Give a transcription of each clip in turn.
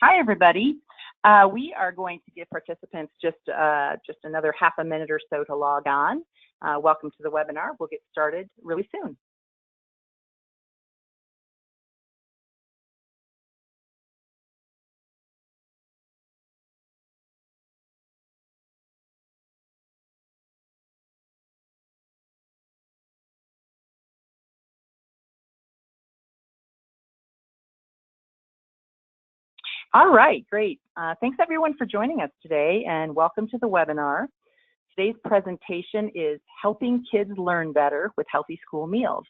Hi, everybody. We are going to give participants just another half a minute or so to log on. Welcome to the webinar. We'll get started really soon. All right, great. Thanks everyone for joining us today, and welcome to the webinar. Today's presentation is Helping Kids Learn Better with Healthy School Meals.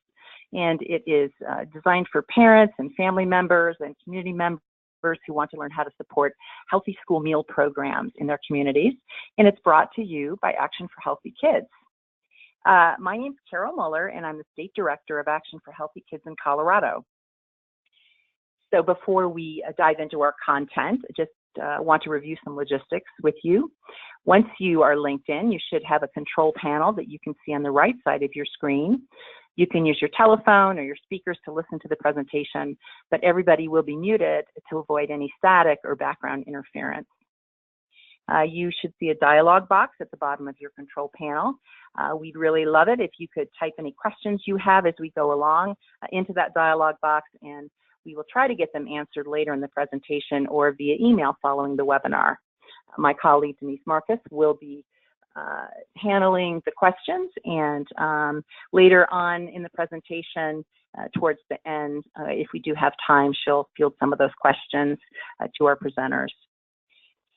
And it is designed for parents and family members and community members who want to learn how to support healthy school meal programs in their communities. And it's brought to you by Action for Healthy Kids. My name is Carol Muller, and I'm the State Director of Action for Healthy Kids in Colorado. So before we dive into our content, just want to review some logistics with you. Once you are linked in, you should have a control panel that you can see on the right side of your screen. You can use your telephone or your speakers to listen to the presentation, but everybody will be muted to avoid any static or background interference. You should see a dialog box at the bottom of your control panel. We'd really love it if you could type any questions you have as we go along into that dialog box, and we will try to get them answered later in the presentation or via email following the webinar. My colleague Denise Marcus will be handling the questions, and later on in the presentation, towards the end, if we do have time, she'll field some of those questions to our presenters.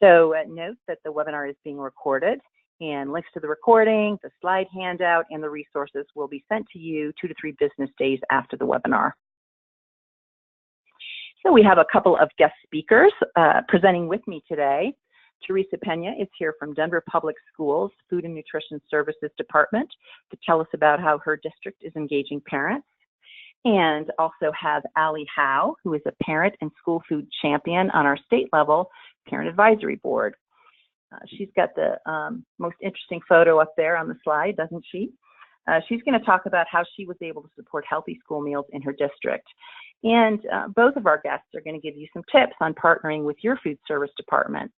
So note that the webinar is being recorded, and links to the recording, the slide handout, and the resources will be sent to you 2 to 3 business days after the webinar. So we have a couple of guest speakers presenting with me today. Teresa Pena is here from Denver Public Schools Food and Nutrition Services Department to tell us about how her district is engaging parents. And also have Allie Howe, who is a parent and school food champion on our state level parent advisory board. She's got the most interesting photo up there on the slide, doesn't she? She's going to talk about how she was able to support healthy school meals in her district. And both of our guests are going to give you some tips on partnering with your food service department.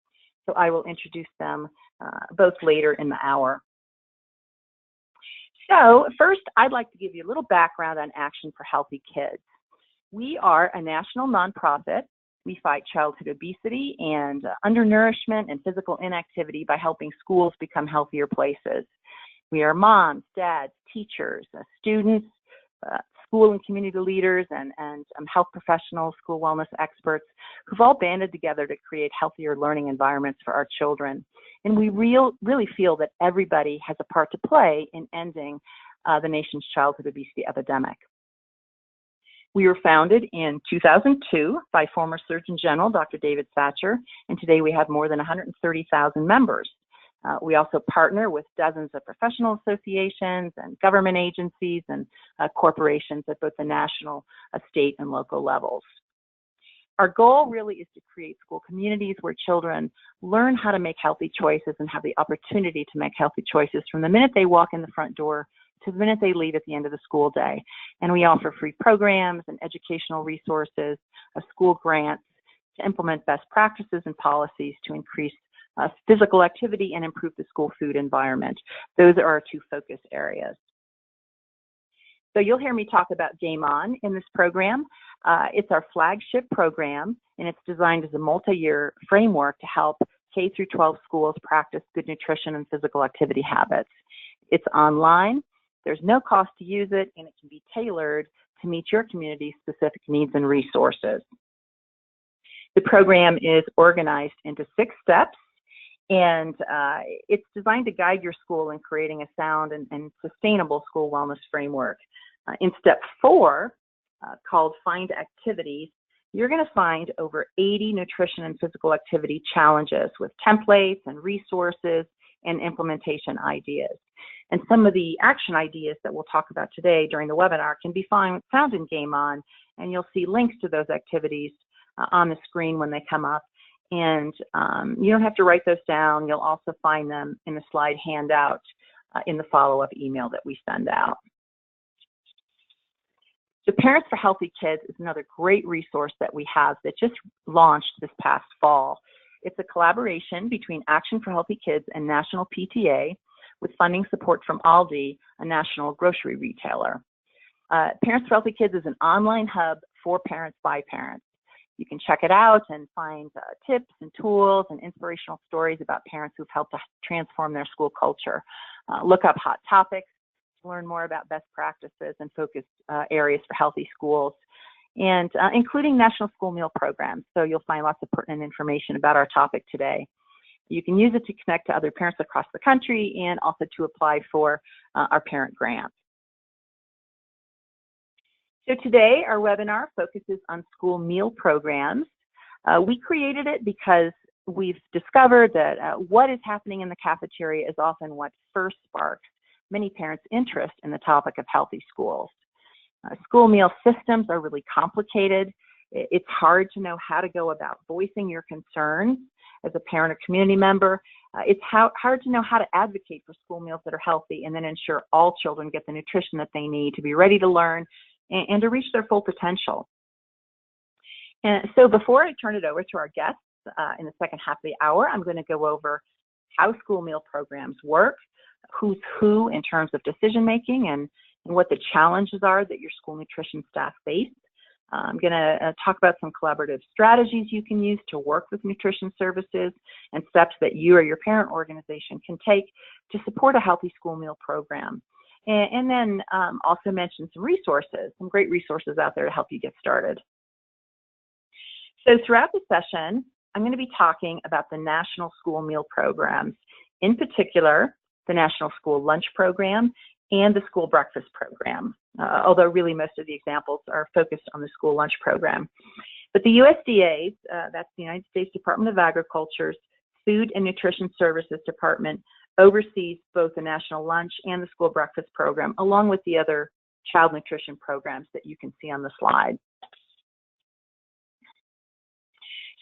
So I will introduce them both later in the hour. So first, I'd like to give you a little background on Action for Healthy Kids. We are a national nonprofit. We fight childhood obesity and undernourishment and physical inactivity by helping schools become healthier places. We are moms, dads, teachers, students, school and community leaders, and health professionals, school wellness experts who've all banded together to create healthier learning environments for our children. And we really feel that everybody has a part to play in ending the nation's childhood obesity epidemic. We were founded in 2002 by former Surgeon General Dr. David Satcher, and today we have more than 130,000 members. We also partner with dozens of professional associations and government agencies and corporations at both the national, state, and local levels. Our goal really is to create school communities where children learn how to make healthy choices and have the opportunity to make healthy choices from the minute they walk in the front door to the minute they leave at the end of the school day. And we offer free programs and educational resources, school grants to implement best practices and policies to increase physical activity and improve the school food environment. Those are our 2 focus areas. So you'll hear me talk about Game On in this program. It's our flagship program, and it's designed as a multi-year framework to help K through 12 schools practice good nutrition and physical activity habits. It's online, there's no cost to use it, and it can be tailored to meet your community's specific needs and resources. The program is organized into 6 steps. And it's designed to guide your school in creating a sound and sustainable school wellness framework. In step 4, called Find Activities, you're going to find over 80 nutrition and physical activity challenges with templates and resources and implementation ideas. And some of the action ideas that we'll talk about today during the webinar can be found in Game On, and you'll see links to those activities on the screen when they come up. And you don't have to write those down. You'll also find them in the slide handout in the follow-up email that we send out. So Parents for Healthy Kids is another great resource that we have that just launched this past fall. It's a collaboration between Action for Healthy Kids and National PTA with funding support from Aldi, a national grocery retailer. Parents for Healthy Kids is an online hub for parents by parents. You can check it out and find tips and tools and inspirational stories about parents who've helped to transform their school culture. Look up hot topics, learn more about best practices and focus areas for healthy schools, and including national school meal programs. So you'll find lots of pertinent information about our topic today. You can use it to connect to other parents across the country and also to apply for our parent grants. So today, our webinar focuses on school meal programs. We created it because we've discovered that what is happening in the cafeteria is often what first sparks many parents' interest in the topic of healthy schools. School meal systems are really complicated. It's hard to know how to go about voicing your concerns as a parent or community member. It's hard to know how to advocate for school meals that are healthy and then ensure all children get the nutrition that they need to be ready to learn and to reach their full potential. And so before I turn it over to our guests in the second half of the hour, I'm going to go over how school meal programs work, who's who in terms of decision making, and what the challenges are that your school nutrition staff face. I'm going to talk about some collaborative strategies you can use to work with nutrition services and steps that you or your parent organization can take to support a healthy school meal program. And then also mention some resources, some great resources out there to help you get started. So throughout the session, I'm going to be talking about the national school meal programs, in particular, the National School Lunch Program and the School Breakfast Program, although really most of the examples are focused on the School Lunch Program. But the USDA, that's the United States Department of Agriculture's Food and Nutrition Services Department, oversees both the National Lunch and the School Breakfast Program, along with the other child nutrition programs that you can see on the slide.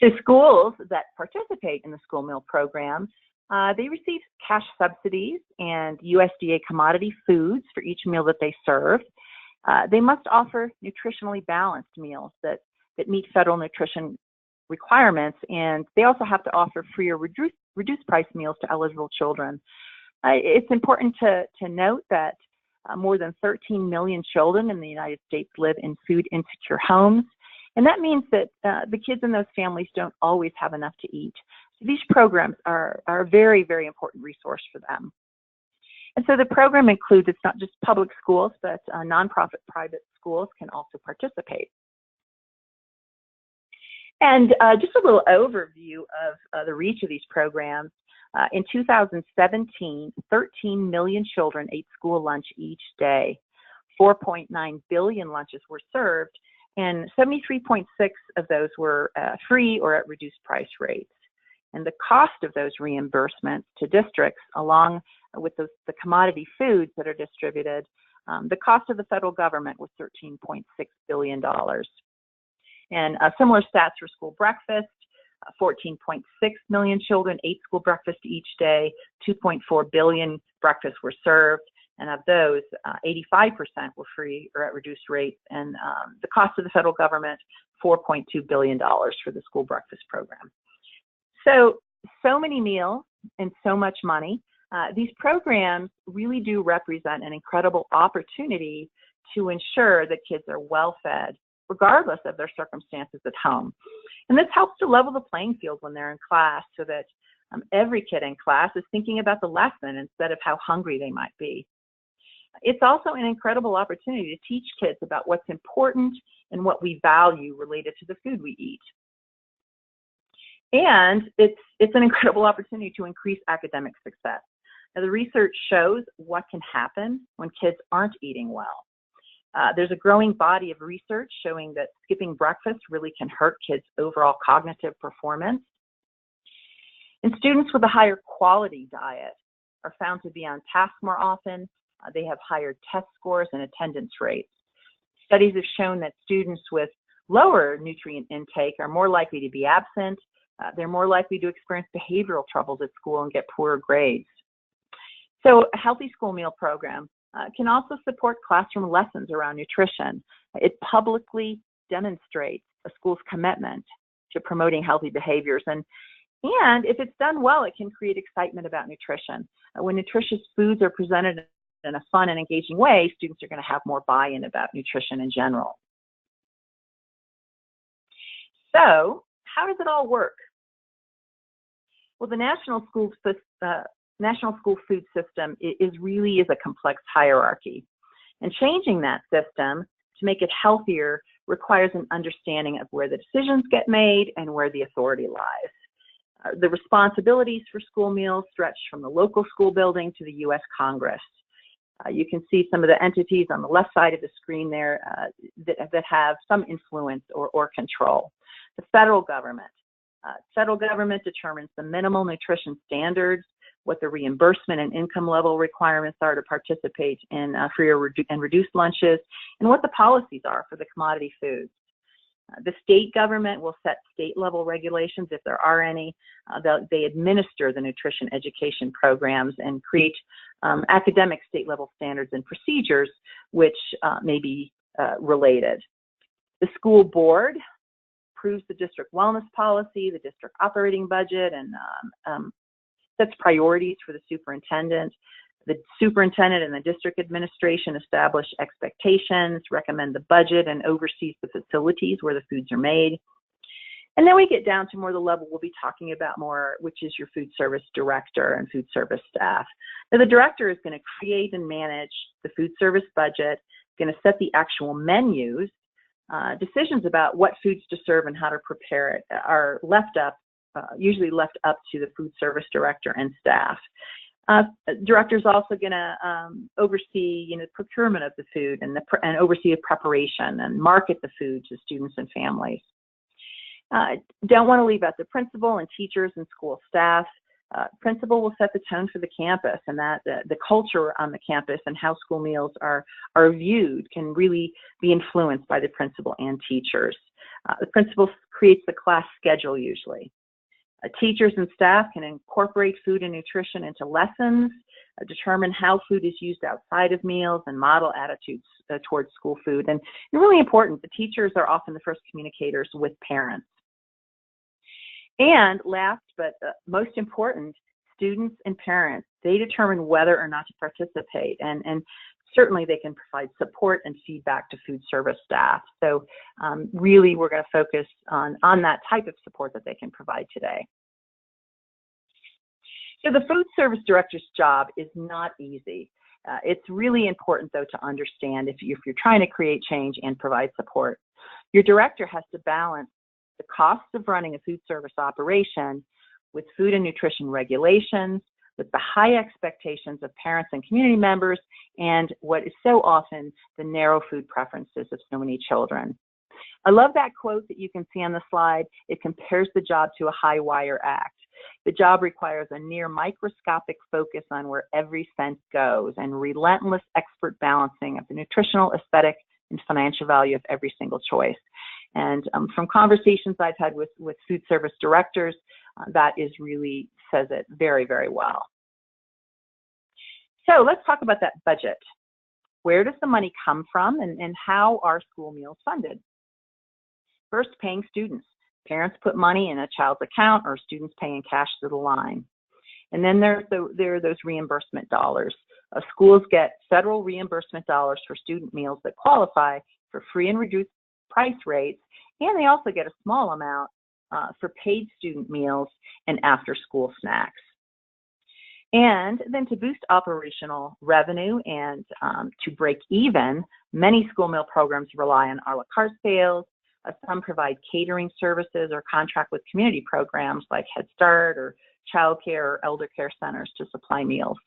So schools that participate in the school meal program, they receive cash subsidies and USDA commodity foods for each meal that they serve. They must offer nutritionally balanced meals that meet federal nutrition requirements, and they also have to offer free or reduced price meals to eligible children. It's important to note that more than 13 million children in the United States live in food insecure homes, and that means that the kids in those families don't always have enough to eat. So these programs are a very, very important resource for them. And so the program includes, it's not just public schools, but nonprofit private schools can also participate. And just a little overview of the reach of these programs. In 2017, 13 million children ate school lunch each day. 4.9 billion lunches were served, and 73.6 of those were free or at reduced price rates. And the cost of those reimbursements to districts, along with the commodity foods that are distributed, the cost of the federal government was $13.6 billion. And similar stats for school breakfast, 14.6 million children ate school breakfast each day, 2.4 billion breakfasts were served, and of those, 85% were free or at reduced rates, and the cost of the federal government, $4.2 billion for the school breakfast program. So many meals and so much money. These programs really do represent an incredible opportunity to ensure that kids are well fed, regardless of their circumstances at home. And this helps to level the playing field when they're in class so that every kid in class is thinking about the lesson instead of how hungry they might be. It's also an incredible opportunity to teach kids about what's important and what we value related to the food we eat. And it's an incredible opportunity to increase academic success. Now, the research shows what can happen when kids aren't eating well. There's a growing body of research showing that skipping breakfast really can hurt kids' overall cognitive performance. And students with a higher quality diet are found to be on task more often. They have higher test scores and attendance rates. Studies have shown that students with lower nutrient intake are more likely to be absent. They're more likely to experience behavioral troubles at school and get poorer grades. So a healthy school meal program can also support classroom lessons around nutrition. It publicly demonstrates a school's commitment to promoting healthy behaviors. And if it's done well, it can create excitement about nutrition. When nutritious foods are presented in a fun and engaging way, students are going to have more buy-in about nutrition in general. So, how does it all work? Well, the national school food system is a complex hierarchy. And changing that system to make it healthier requires an understanding of where the decisions get made and where the authority lies. The responsibilities for school meals stretch from the local school building to the U.S. Congress. You can see some of the entities on the left side of the screen there that have some influence or control. The federal government. Federal government determines the minimal nutrition standards, what the reimbursement and income level requirements are to participate in free and reduced lunches, and what the policies are for the commodity foods. The state government will set state-level regulations if there are any. They administer the nutrition education programs and create academic state-level standards and procedures which may be related. The school board approves the district wellness policy, the district operating budget, and sets priorities for the superintendent. The superintendent and the district administration establish expectations, recommend the budget, and oversees the facilities where the foods are made. And then we get down to more the level we'll be talking about more, which is your food service director and food service staff. Now, the director is going to create and manage the food service budget, going to set the actual menus. Decisions about what foods to serve and how to prepare it are usually left up to the food service director and staff. Director is also going to oversee, procurement of the food and oversee the preparation and market the food to students and families. Don't want to leave out the principal and teachers and school staff. Principal will set the tone for the campus, and that the culture on the campus and how school meals are viewed can really be influenced by the principal and teachers. The principal creates the class schedule usually. Teachers and staff can incorporate food and nutrition into lessons, determine how food is used outside of meals, and model attitudes towards school food. And really important, the teachers are often the first communicators with parents. And last but most important, students and parents, they determine whether or not to participate. And certainly they can provide support and feedback to food service staff. So really we're going to focus on that type of support that they can provide today. So the food service director's job is not easy. It's really important, though, to understand if you're trying to create change and provide support. Your director has to balance the costs of running a food service operation with food and nutrition regulations, with the high expectations of parents and community members, and what is so often the narrow food preferences of so many children. I love that quote that you can see on the slide. It compares the job to a high wire act. The job requires a near microscopic focus on where every cent goes and relentless expert balancing of the nutritional, aesthetic, and financial value of every single choice. And from conversations I've had with food service directors, that really says it very, very well. So let's talk about that budget. Where does the money come from, and how are school meals funded? First, paying students. Parents put money in a child's account, or students pay in cash to the line. And then there are those reimbursement dollars. Schools get federal reimbursement dollars for student meals that qualify for free and reduced price rates, and they also get a small amount for paid student meals and after-school snacks. And then to boost operational revenue and to break even, many school meal programs rely on a la carte sales. Some provide catering services or contract with community programs like Head Start or child care or elder care centers to supply meals.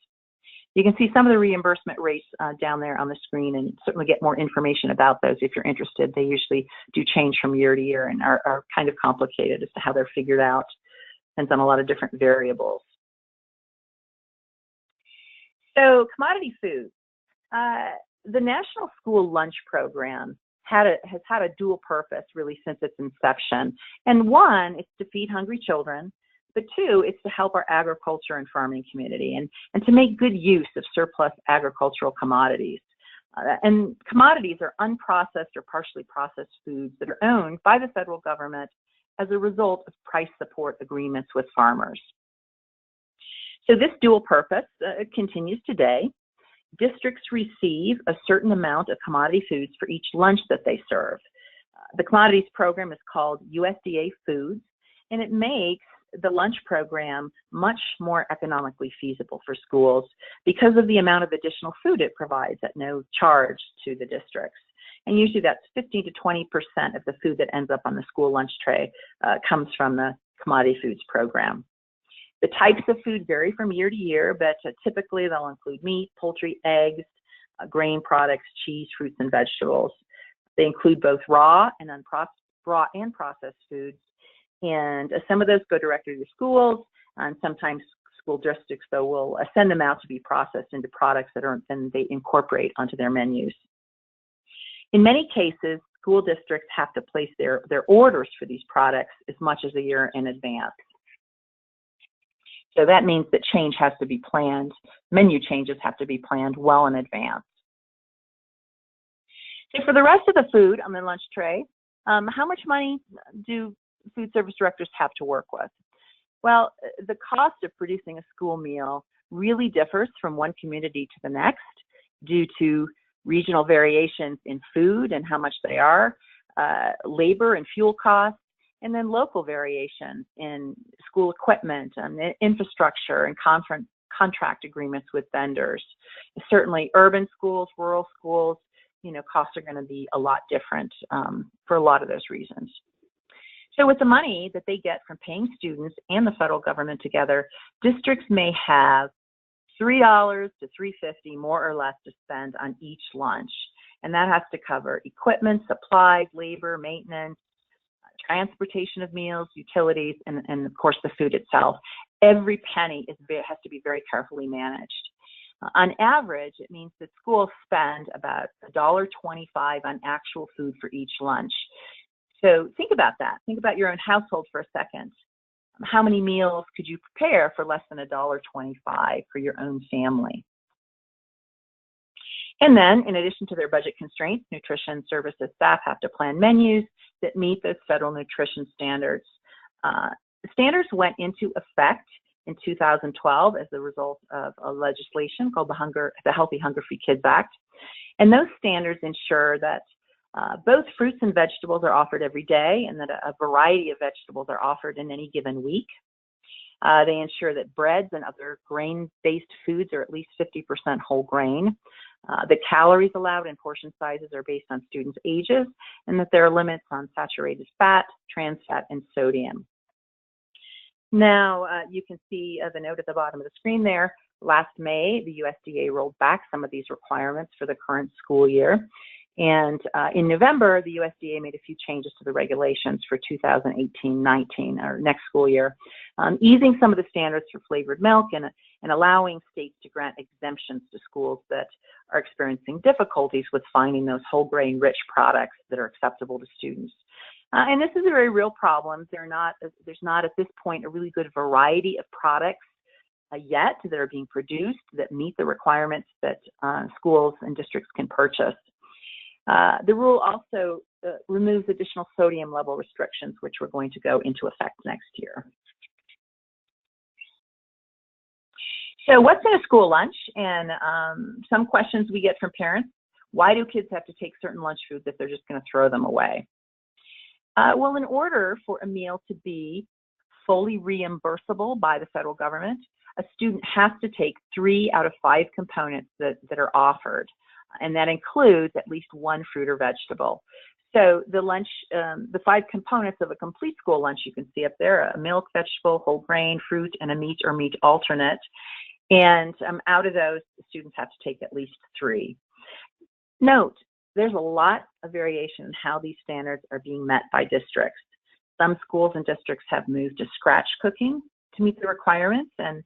You can see some of the reimbursement rates down there on the screen, and certainly get more information about those if you're interested. They usually do change from year to year and are kind of complicated as to how they're figured out. Depends on a lot of different variables. So commodity foods. The National School Lunch Program has had a dual purpose really since its inception. And one, it's to feed hungry children, But two, it's to help our agriculture and farming community and to make good use of surplus agricultural commodities. And commodities are unprocessed or partially processed foods that are owned by the federal government as a result of price support agreements with farmers. So this dual purpose continues today. Districts receive a certain amount of commodity foods for each lunch that they serve. The commodities program is called USDA Foods, and it makes the lunch program much more economically feasible for schools because of the amount of additional food it provides at no charge to the districts. And usually that's 15 to 20% of the food that ends up on the school lunch tray comes from the commodity foods program. The types of food vary from year to year, but typically they'll include meat, poultry, eggs, grain products, cheese, fruits, and vegetables. They include both raw and processed foods. And some of those go directly to schools, and sometimes school districts, though, will send them out to be processed into products that then they incorporate onto their menus. In many cases, school districts have to place their orders for these products as much as a year in advance. So that means that change has to be planned. Menu changes have to be planned well in advance. So for the rest of the food on the lunch tray, how much money do food service directors have to work with? Well, the cost of producing a school meal really differs from one community to the next due to regional variations in food and how much they are, labor and fuel costs, and then local variations in school equipment and infrastructure and contract agreements with vendors. Certainly urban schools, rural schools, costs are going to be a lot different for a lot of those reasons. So with the money that they get from paying students and the federal government together, districts may have $3 to $3.50 more or less to spend on each lunch. And that has to cover equipment, supplies, labor, maintenance, transportation of meals, utilities, and of course the food itself. Every penny has to be very carefully managed. On average, it means that schools spend about $1.25 on actual food for each lunch. So think about that. Think about your own household for a second. How many meals could you prepare for less than $1.25 for your own family? And then, in addition to their budget constraints, nutrition services staff have to plan menus that meet those federal nutrition standards. The standards went into effect in 2012 as a result of a legislation called the Healthy Hunger-Free Kids Act. And those standards ensure that both fruits and vegetables are offered every day and that a variety of vegetables are offered in any given week. They ensure that breads and other grain-based foods are at least 50% whole grain. The calories allowed and portion sizes are based on students' ages, and that there are limits on saturated fat, trans fat, and sodium. Now, you can see the note at the bottom of the screen there. Last May, the USDA rolled back some of these requirements for the current school year. And in November, the USDA made a few changes to the regulations for 2018-19, or next school year, easing some of the standards for flavored milk and allowing states to grant exemptions to schools that are experiencing difficulties with finding those whole grain rich products that are acceptable to students. And this is a very real problem. There's not at this point a really good variety of products yet that are being produced that meet the requirements that schools and districts can purchase. The rule also removes additional sodium level restrictions, which were going to go into effect next year. So what's in a school lunch? And some questions we get from parents: why do kids have to take certain lunch foods if they're just going to throw them away? Well, in order for a meal to be fully reimbursable by the federal government, a student has to take 3 out of 5 components that are offered. And that includes at least one fruit or vegetable. So the lunch, the 5 components of a complete school lunch, you can see up there: a milk, vegetable, whole grain, fruit, and a meat or meat alternate. And out of those, the students have to take at least 3. Note, there's a lot of variation in how these standards are being met by districts. Some schools and districts have moved to scratch cooking to meet the requirements, and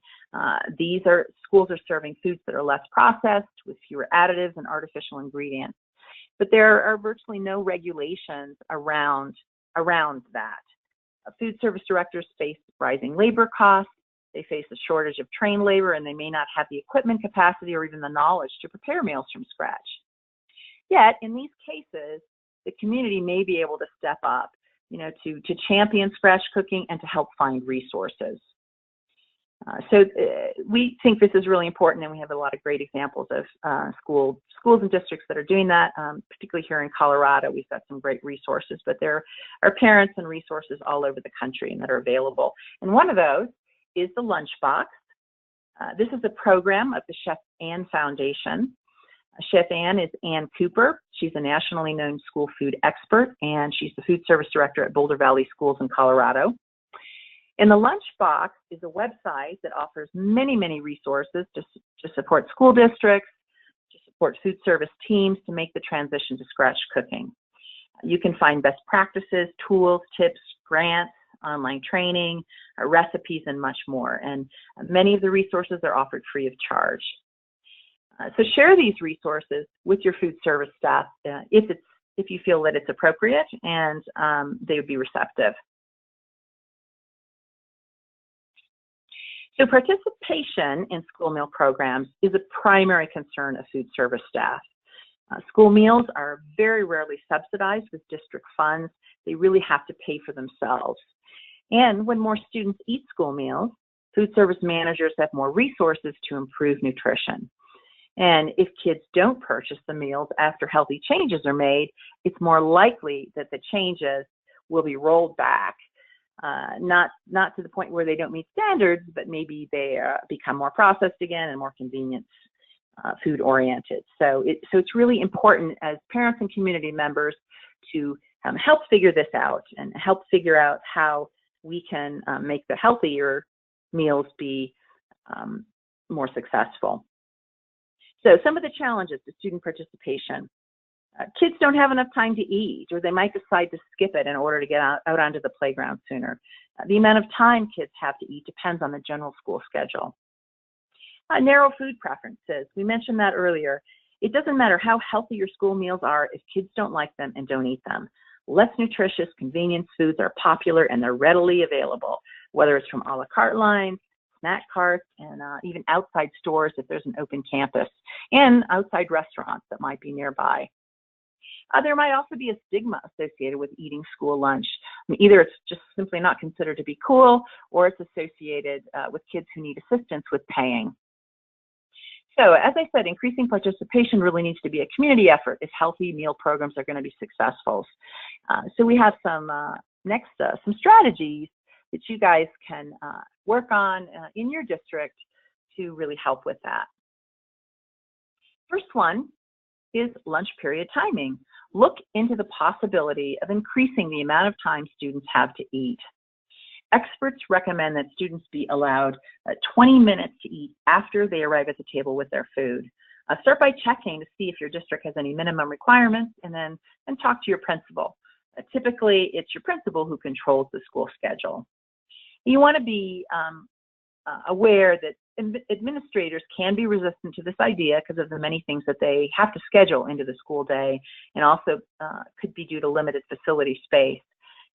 schools are serving foods that are less processed with fewer additives and artificial ingredients. But there are virtually no regulations around that. Food service directors face rising labor costs. They face a shortage of trained labor, and they may not have the equipment capacity or even the knowledge to prepare meals from scratch. Yet, in these cases, the community may be able to step up, to champion scratch cooking and to help find resources. We think this is really important, and we have a lot of great examples of schools and districts that are doing that, particularly here in Colorado. We've got some great resources, but there are parents and resources all over the country that are available. And one of those is the Lunchbox. This is a program of the Chef Ann Foundation. Chef Ann is Ann Cooper. She's a nationally known school food expert, and she's the food service director at Boulder Valley Schools in Colorado. And the Lunchbox is a website that offers many, many resources to support school districts, to support food service teams to make the transition to scratch cooking. You can find best practices, tools, tips, grants, online training, recipes, and much more. And many of the resources are offered free of charge. So share these resources with your food service staff if you feel that it's appropriate, and they would be receptive. So participation in school meal programs is a primary concern of food service staff. School meals are very rarely subsidized with district funds. They really have to pay for themselves. And when more students eat school meals, food service managers have more resources to improve nutrition. And if kids don't purchase the meals after healthy changes are made, it's more likely that the changes will be rolled back. Not to the point where they don't meet standards, but maybe they become more processed again and more convenience food oriented. So it's really important as parents and community members to help figure this out and help figure out how we can make the healthier meals be more successful. So some of the challenges to student participation. Kids don't have enough time to eat, or they might decide to skip it in order to get out onto the playground sooner. The amount of time kids have to eat depends on the general school schedule. Narrow food preferences. We mentioned that earlier. It doesn't matter how healthy your school meals are if kids don't like them and don't eat them. Less nutritious convenience foods are popular and they're readily available, whether it's from a la carte lines, snack carts, and even outside stores if there's an open campus, and outside restaurants that might be nearby. There might also be a stigma associated with eating school lunch. Either it's just simply not considered to be cool, or it's associated with kids who need assistance with paying. So as I said, increasing participation really needs to be a community effort if healthy meal programs are going to be successful. So we have some strategies that you guys can work on in your district to really help with that. First one is lunch period timing. Look into the possibility of increasing the amount of time students have to eat. Experts recommend that students be allowed 20 minutes to eat after they arrive at the table with their food. Start by checking to see if your district has any minimum requirements, and then talk to your principal. Typically, it's your principal who controls the school schedule. You want to be aware that administrators can be resistant to this idea because of the many things that they have to schedule into the school day, and also could be due to limited facility space.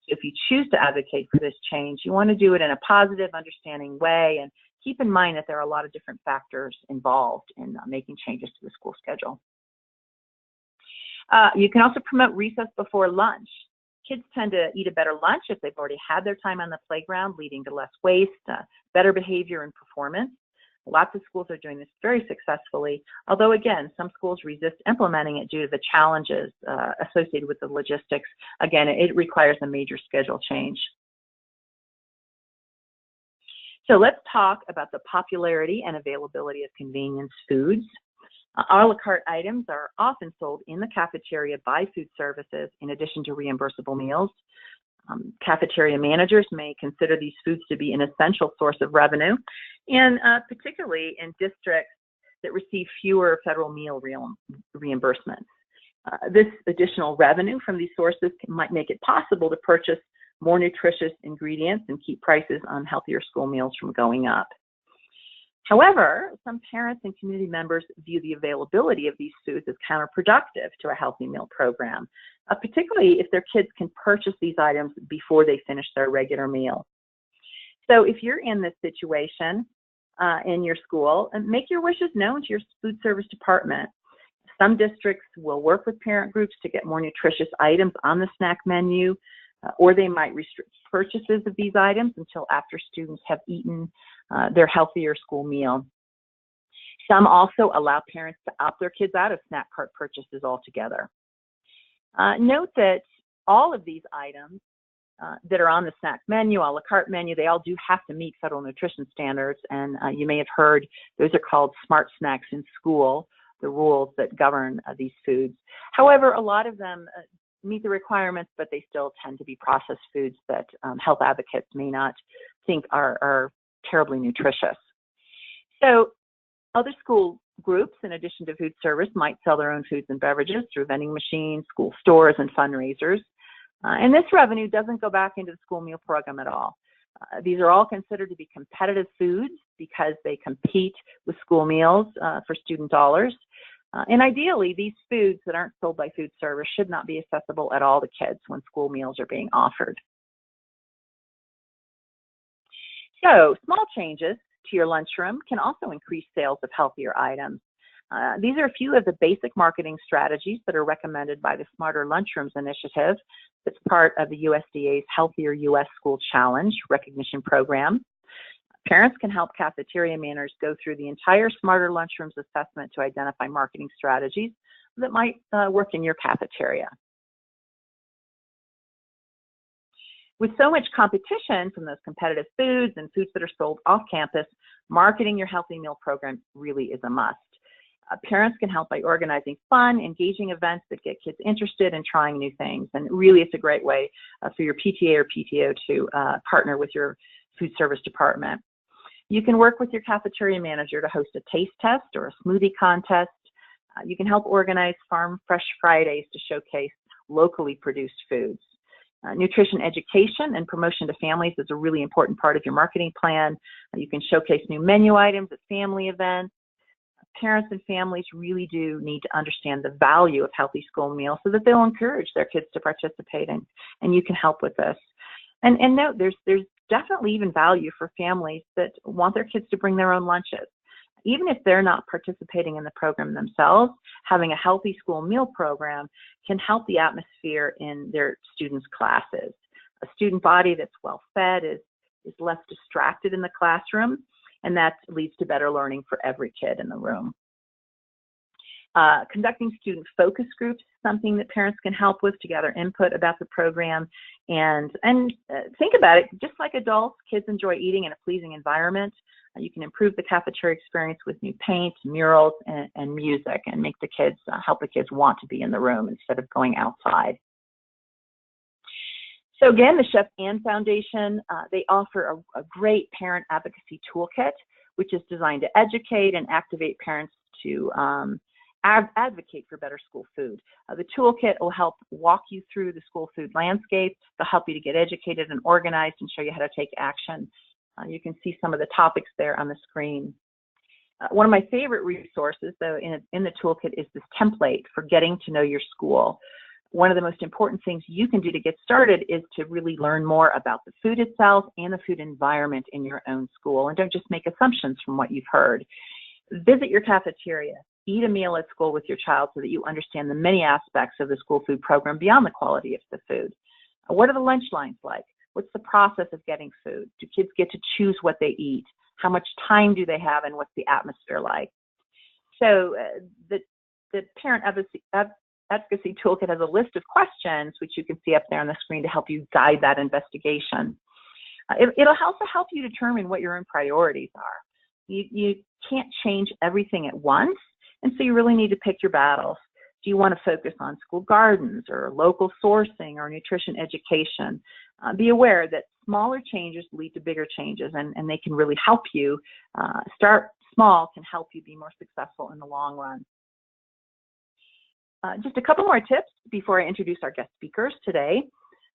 So if you choose to advocate for this change, you want to do it in a positive, understanding way, and keep in mind that there are a lot of different factors involved in making changes to the school schedule. You can also promote recess before lunch. Kids tend to eat a better lunch if they've already had their time on the playground, leading to less waste, better behavior and performance. Lots of schools are doing this very successfully, although again, some schools resist implementing it due to the challenges associated with the logistics. Again, it requires a major schedule change. So let's talk about the popularity and availability of convenience foods. A la carte items are often sold in the cafeteria by food services in addition to reimbursable meals. Cafeteria managers may consider these foods to be an essential source of revenue, and particularly in districts that receive fewer federal meal reimbursements. This additional revenue from these sources might make it possible to purchase more nutritious ingredients and keep prices on healthier school meals from going up. However, some parents and community members view the availability of these foods as counterproductive to a healthy meal program, particularly if their kids can purchase these items before they finish their regular meal. So if you're in this situation in your school, make your wishes known to your food service department. Some districts will work with parent groups to get more nutritious items on the snack menu, or they might restrict purchases of these items until after students have eaten their healthier school meal. Some also allow parents to opt their kids out of snack cart purchases altogether. Note that all of these items that are on the snack menu, a la carte menu, they all do have to meet federal nutrition standards, and you may have heard those are called smart snacks in school, the rules that govern these foods. However, a lot of them meet the requirements, but they still tend to be processed foods that health advocates may not think are terribly nutritious. So other school groups, in addition to food service, might sell their own foods and beverages through vending machines, school stores, and fundraisers. And this revenue doesn't go back into the school meal program at all. These are all considered to be competitive foods because they compete with school meals for student dollars. And ideally, these foods that aren't sold by food service should not be accessible at all to kids when school meals are being offered. So small changes to your lunchroom can also increase sales of healthier items. These are a few of the basic marketing strategies that are recommended by the Smarter Lunchrooms initiative that's part of the USDA's Healthier U.S. School Challenge recognition program. Parents can help cafeteria managers go through the entire Smarter Lunchrooms assessment to identify marketing strategies that might work in your cafeteria. With so much competition from those competitive foods and foods that are sold off campus, marketing your healthy meal program really is a must. Parents can help by organizing fun, engaging events that get kids interested in trying new things. And really, it's a great way for your PTA or PTO to partner with your food service department. You can work with your cafeteria manager to host a taste test or a smoothie contest. You can help organize Farm Fresh Fridays to showcase locally produced foods. Nutrition education and promotion to families is a really important part of your marketing plan. You can showcase new menu items at family events. Parents and families really do need to understand the value of healthy school meals so that they'll encourage their kids to participate in, and you can help with this. And note, there's definitely even value for families that want their kids to bring their own lunches. Even if they're not participating in the program themselves, having a healthy school meal program can help the atmosphere in their students' classes. A student body that's well fed is less distracted in the classroom, and that leads to better learning for every kid in the room. Conducting student focus groups is something that parents can help with to gather input about the program. And think about it, just like adults, kids enjoy eating in a pleasing environment. You can improve the cafeteria experience with new paint, murals, and music, and make the kids, help the kids want to be in the room instead of going outside. So again, the Chef Ann Foundation, they offer a great parent advocacy toolkit, which is designed to educate and activate parents to advocate for better school food. The toolkit will help walk you through the school food landscape. They'll help you to get educated and organized and show you how to take action. You can see some of the topics there on the screen. One of my favorite resources, though, in the toolkit is this template for getting to know your school. One of the most important things you can do to get started is to really learn more about the food itself and the food environment in your own school, and don't just make assumptions from what you've heard. Visit your cafeteria. Eat a meal at school with your child so that you understand the many aspects of the school food program beyond the quality of the food. What are the lunch lines like? What's the process of getting food? Do kids get to choose what they eat? How much time do they have, and what's the atmosphere like? So the Parent Advocacy Toolkit has a list of questions, which you can see up there on the screen, to help you guide that investigation. It'll also help you determine what your own priorities are. You can't change everything at once, and so you really need to pick your battles. Do you want to focus on school gardens or local sourcing or nutrition education? Be aware that smaller changes lead to bigger changes, and they can really help you. Start small can help you be more successful in the long run. Just a couple more tips before I introduce our guest speakers today.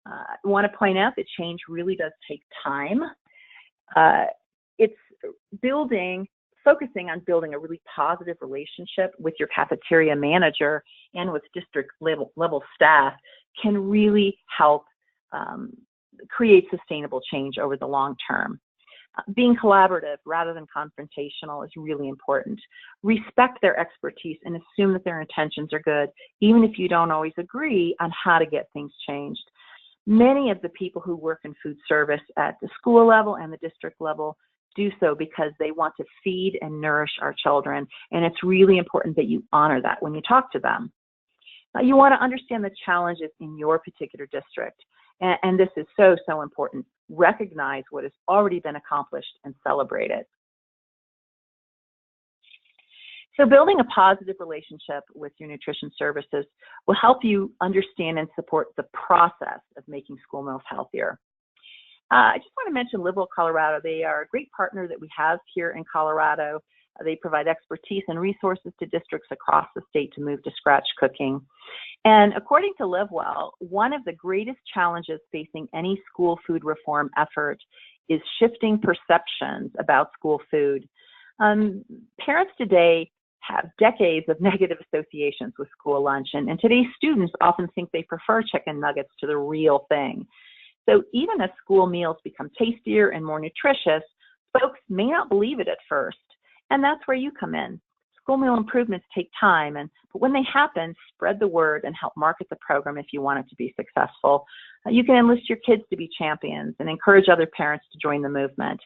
I want to point out that change really does take time. It's building focusing on building a really positive relationship with your cafeteria manager and with district level staff can really help create sustainable change over the long term. Being collaborative rather than confrontational is really important. Respect their expertise and assume that their intentions are good, even if you don't always agree on how to get things changed. Many of the people who work in food service at the school level and the district level do so because they want to feed and nourish our children, and it's really important that you honor that when you talk to them. You want to understand the challenges in your particular district, and this is so, so important. Recognize what has already been accomplished and celebrate it. So building a positive relationship with your nutrition services will help you understand and support the process of making school meals healthier. I just want to mention Live Well Colorado. They are a great partner that we have here in Colorado. They provide expertise and resources to districts across the state to move to scratch cooking. And according to Live Well, one of the greatest challenges facing any school food reform effort is shifting perceptions about school food. Parents today have decades of negative associations with school lunch, and today's students often think they prefer chicken nuggets to the real thing. So even as school meals become tastier and more nutritious, folks may not believe it at first, and that's where you come in. School meal improvements take time, but when they happen, spread the word and help market the program if you want it to be successful. You can enlist your kids to be champions and encourage other parents to join the movement.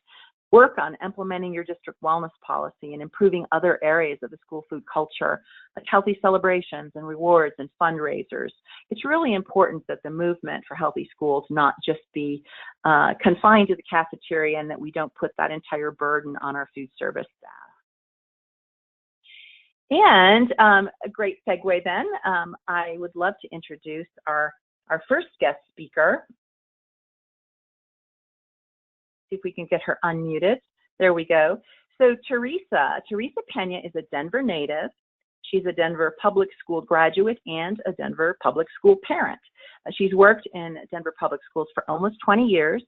Work on implementing your district wellness policy and improving other areas of the school food culture, like healthy celebrations and rewards and fundraisers. It's really important that the movement for healthy schools not just be confined to the cafeteria, and that we don't put that entire burden on our food service staff. And a great segue then, I would love to introduce our first guest speaker. See if we can get her unmuted. There we go. So Teresa Pena is a Denver native. She's a Denver public school graduate and a Denver public school parent. She's worked in Denver public schools for almost 20 years,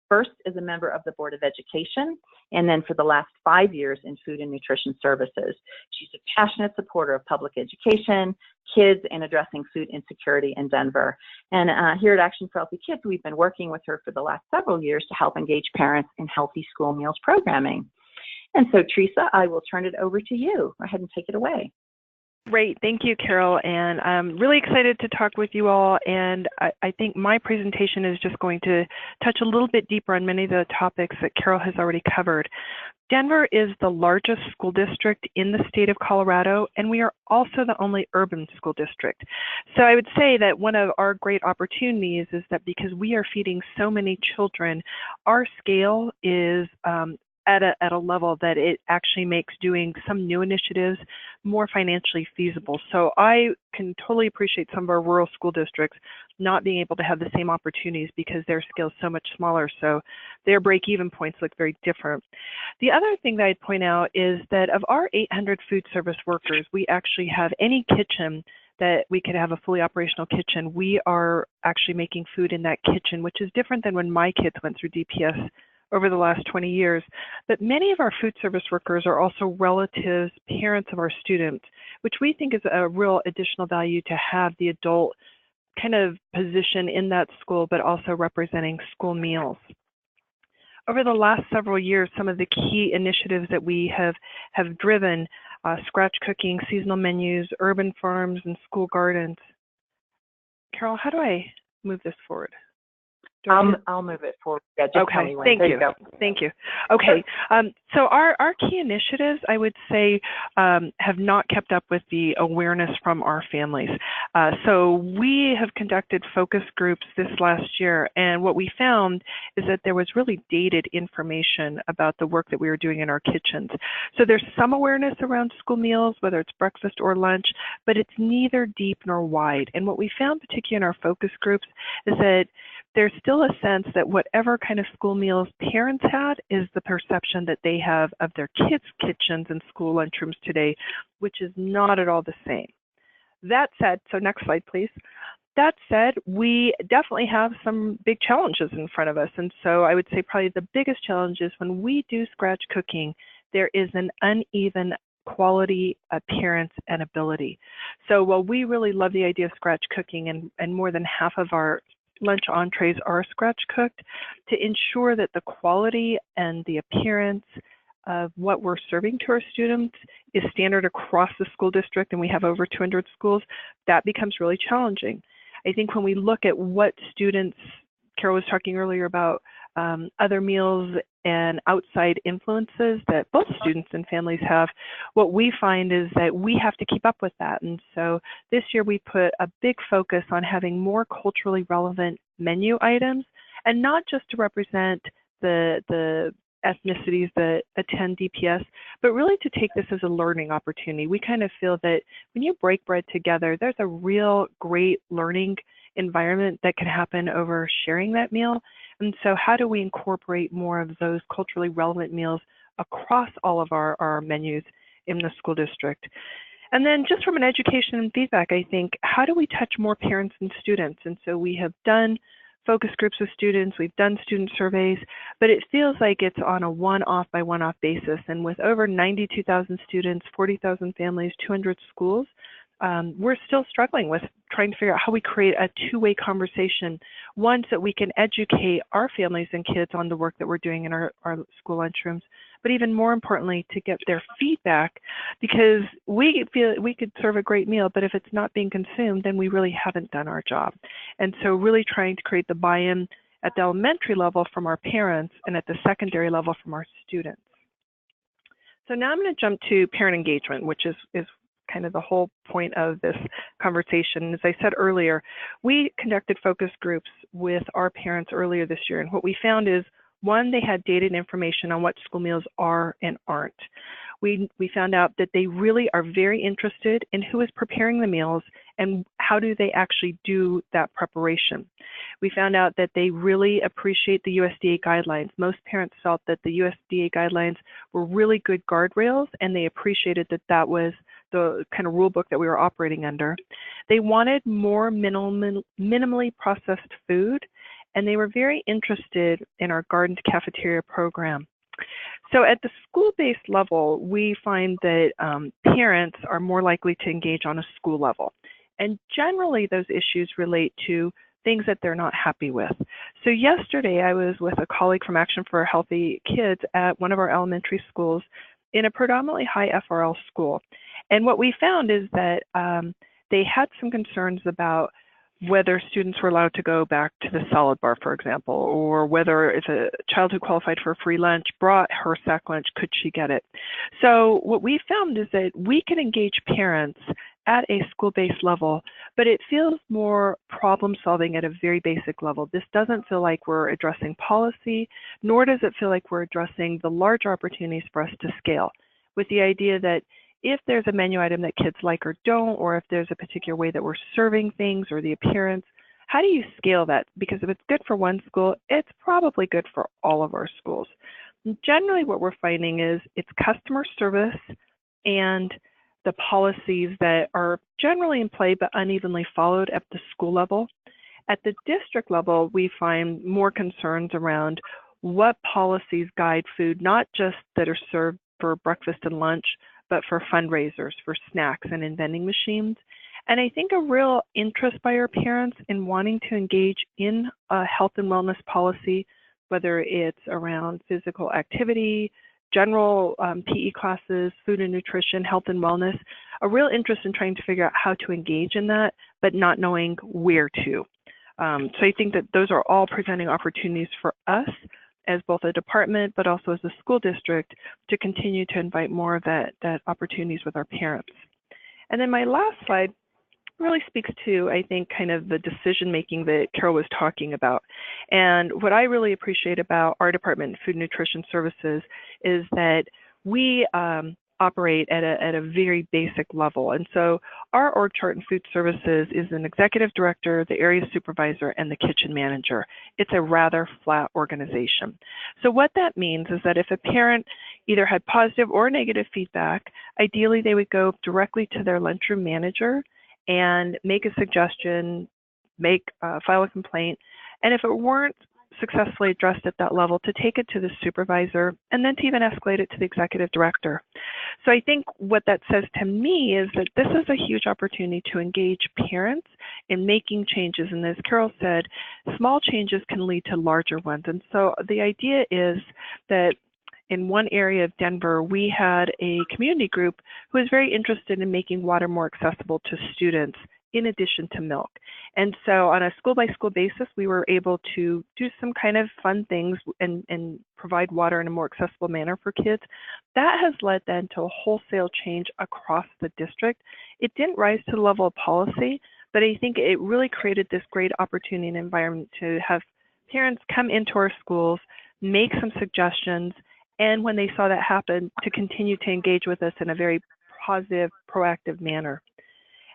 first as a member of the Board of Education, and then for the last 5 years in food and nutrition services. She's a passionate supporter of public education, kids, and addressing food insecurity in Denver. And here at Action for Healthy Kids, we've been working with her for the last several years to help engage parents in healthy school meals programming. And so, Teresa, I will turn it over to you. Go ahead and take it away. Great. Thank you, Carol. And I'm really excited to talk with you all. And I think my presentation is just going to touch a little bit deeper on many of the topics that Carol has already covered. Denver is the largest school district in the state of Colorado, and we are also the only urban school district. So I would say that one of our great opportunities is that because we are feeding so many children, our scale is at a level that it actually makes doing some new initiatives more financially feasible. So I can totally appreciate some of our rural school districts not being able to have the same opportunities because their scale is so much smaller, so their break-even points look very different. The other thing that I'd point out is that of our 800 food service workers, we actually have any kitchen that we could have a fully operational kitchen. We are actually making food in that kitchen, which is different than when my kids went through DPS over the last 20 years. But many of our food service workers are also relatives, parents of our students, which we think is a real additional value to have the adult kind of position in that school, but also representing school meals. Over the last several years, some of the key initiatives that we have driven, scratch cooking, seasonal menus, urban farms, and school gardens. Carol, how do I move this forward? I'll move it forward. Yeah, just okay, tell me when. thank you. Go. Thank you. Okay, so our key initiatives, I would say, have not kept up with the awareness from our families. So we have conducted focus groups this last year, and what we found is that there was really dated information about the work that we were doing in our kitchens. So there's some awareness around school meals, whether it's breakfast or lunch, but it's neither deep nor wide. And what we found, particularly in our focus groups, is that there's still a sense that whatever kind of school meals parents had is the perception that they have of their kids' kitchens and school lunchrooms today, which is not at all the same. That said, so next slide, please. That said, we definitely have some big challenges in front of us. And so I would say probably the biggest challenge is when we do scratch cooking, there is an uneven quality, appearance, and ability. So while we really love the idea of scratch cooking, and more than half of our lunch entrees are scratch cooked, to ensure that the quality and the appearance of what we're serving to our students is standard across the school district, and we have over 200 schools, that becomes really challenging. I think when we look at what students, Carol was talking earlier about other meals and outside influences that both students and families have, what we find is that we have to keep up with that. And so this year we put a big focus on having more culturally relevant menu items, and not just to represent the ethnicities that attend DPS, but really to take this as a learning opportunity. We kind of feel that when you break bread together, there's a real great learning environment that can happen over sharing that meal. And so how do we incorporate more of those culturally relevant meals across all of our menus in the school district? And then just from an education and feedback, I think, how do we touch more parents and students? And so we have done focus groups with students, we've done student surveys, but it feels like it's on a one-off by one-off basis. And with over 92,000 students, 40,000 families, 200 schools, we're still struggling with trying to figure out how we create a two-way conversation, one, so that we can educate our families and kids on the work that we're doing in our school lunchrooms, but even more importantly, to get their feedback, because we feel we could serve a great meal, but if it's not being consumed, then we really haven't done our job. And so really trying to create the buy-in at the elementary level from our parents and at the secondary level from our students. So now I'm going to jump to parent engagement, which is kind of the whole point of this conversation. As I said earlier, we conducted focus groups with our parents earlier this year, and what we found is, one, they had dated information on what school meals are and aren't. We found out that they really are very interested in who is preparing the meals and how do they actually do that preparation. We found out that they really appreciate the USDA guidelines. Most parents felt that the USDA guidelines were really good guardrails, and they appreciated that that was the kind of rule book that we were operating under. They wanted more minimally processed food, and they were very interested in our garden to cafeteria program. So at the school-based level, we find that parents are more likely to engage on a school level. And generally, those issues relate to things that they're not happy with. So yesterday, I was with a colleague from Action for Healthy Kids at one of our elementary schools in a predominantly high FRL school. And what we found is that they had some concerns about whether students were allowed to go back to the salad bar, for example, or whether if a child who qualified for a free lunch brought her sack lunch, could she get it? So what we found is that we can engage parents at a school-based level, but it feels more problem-solving at a very basic level. This doesn't feel like we're addressing policy, nor does it feel like we're addressing the larger opportunities for us to scale, with the idea that if there's a menu item that kids like or don't, or if there's a particular way that we're serving things or the appearance, how do you scale that? Because if it's good for one school, it's probably good for all of our schools. And generally what we're finding is it's customer service and the policies that are generally in play but unevenly followed at the school level. At the district level, we find more concerns around what policies guide food, not just that are served for breakfast and lunch, but for fundraisers, for snacks and in vending machines. And I think a real interest by our parents in wanting to engage in a health and wellness policy, whether it's around physical activity, general PE classes, food and nutrition, health and wellness, a real interest in trying to figure out how to engage in that, but not knowing where to. So I think that those are all presenting opportunities for us as both a department, but also as a school district, to continue to invite more of that opportunities with our parents. And then my last slide really speaks to, I think, kind of the decision-making that Carol was talking about. And what I really appreciate about our department, Food and Nutrition Services, is that we operate at a very basic level. And so our org chart in food services is an executive director, the area supervisor, and the kitchen manager. It's a rather flat organization. So what that means is that if a parent either had positive or negative feedback, ideally they would go directly to their lunchroom manager and make a suggestion, file a complaint. And if it weren't successfully addressed at that level, to take it to the supervisor and then to even escalate it to the executive director. So I think what that says to me is that this is a huge opportunity to engage parents in making changes. And as Carol said, small changes can lead to larger ones. And so the idea is that in one area of Denver, we had a community group who was very interested in making water more accessible to students in addition to milk. And so on a school-by-school basis, we were able to do some kind of fun things and provide water in a more accessible manner for kids. That has led then to a wholesale change across the district. It didn't rise to the level of policy, but I think it really created this great opportunity and environment to have parents come into our schools, make some suggestions, and when they saw that happen, to continue to engage with us in a very positive, proactive manner.